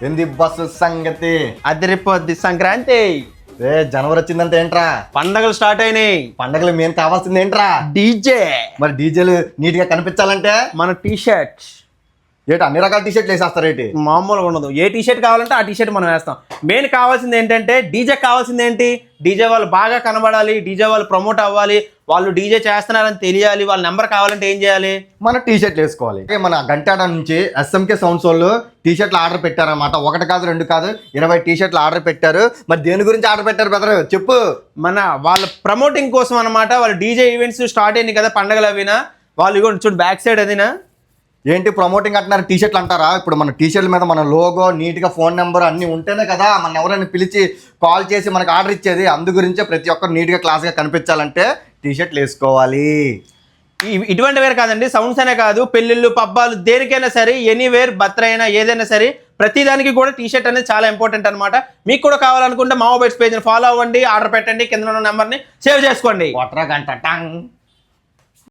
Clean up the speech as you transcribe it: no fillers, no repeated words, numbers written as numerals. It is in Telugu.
ఎంది బస్సు సంగతి అదిరిపోద్ది సంక్రాంతి. జనవరి వచ్చిందంటే ఏంట్రా? పండగలు స్టార్ట్ అయినాయి. పండగలు మెయిన్ కావాల్సింది ఏంట్రా? డీజే. మరి డీజేలు నీట్ గా కనిపించాలంటే మన టీ షర్ట్ ఏంటి అన్ని రకాల టీ షర్ట్లు వేసేస్తారు ఏంటి? మామూలుగా ఉండదు. ఏ టీ షర్ట్ కావాలంటే ఆ టీ షర్ట్ మనం వేస్తాం. మెయిన్ కావాల్సింది ఏంటంటే డీజే కావాల్సింది ఏంటి? డీజే వాళ్ళు బాగా కనబడాలి, డీజే వాళ్ళు ప్రమోట్ అవ్వాలి, వాళ్ళు డీజే చేస్తున్నారని తెలియాలి. వాళ్ళ నెంబర్ కావాలంటే ఏం చేయాలి? మన టీ షర్ట్లు వేసుకోవాలి. మన గంటాడ నుంచి ఎస్ఎంకే సౌండ్స్ వాళ్ళు టీ షర్ట్లు ఆర్డర్ పెట్టారన్నమాట. 1 కాదు 2 కాదు 20 టీ షర్ట్లు ఆర్డర్ పెట్టారు. మరి దేని గురించి ఆర్డర్ పెట్టారు బెదరు చెప్పు? మన వాళ్ళ ప్రమోటింగ్ కోసం అనమాట. వాళ్ళ డీజే ఈవెంట్స్ స్టార్ట్ అయింది కదా పండగలు అవినా, వాళ్ళు ఇగో చూడు బ్యాక్ సైడ్ అదినా ఏంటి ప్రమోటింగ్ అంటున్నారు? టీ షర్ట్లు అంటారా? ఇప్పుడు మన టీ షర్ట్ల మీద మన లోగో నీట్గా ఫోన్ నెంబర్ అన్నీ ఉంటేనే కదా మన ఎవరైనా పిలిచి కాల్ చేసి మనకు ఆర్డర్ ఇచ్చేది. అందు గురించే ప్రతి ఒక్కరు నీట్గా క్లాస్గా కనిపించాలంటే టీ షర్ట్లు వేసుకోవాలి. ఇటువంటి వేరు కాదండి, సౌండ్స్ అనే కాదు, పెళ్ళిళ్ళు పబ్బాలు దేనికైనా సరే, ఎనీవేర్ బర్త్డే అయినా ఏదైనా సరే ప్రతిదానికి కూడా టీ షర్ట్ అనేది చాలా ఇంపార్టెంట్ అనమాట. మీకు కూడా కావాలనుకుంటే మావో బైట్స్ పేజ్ని ఫాలో అవ్వండి, ఆర్డర్ పెట్టండి, కింద ఉన్న నెంబర్ని సేవ్ చేసుకోండి. గంట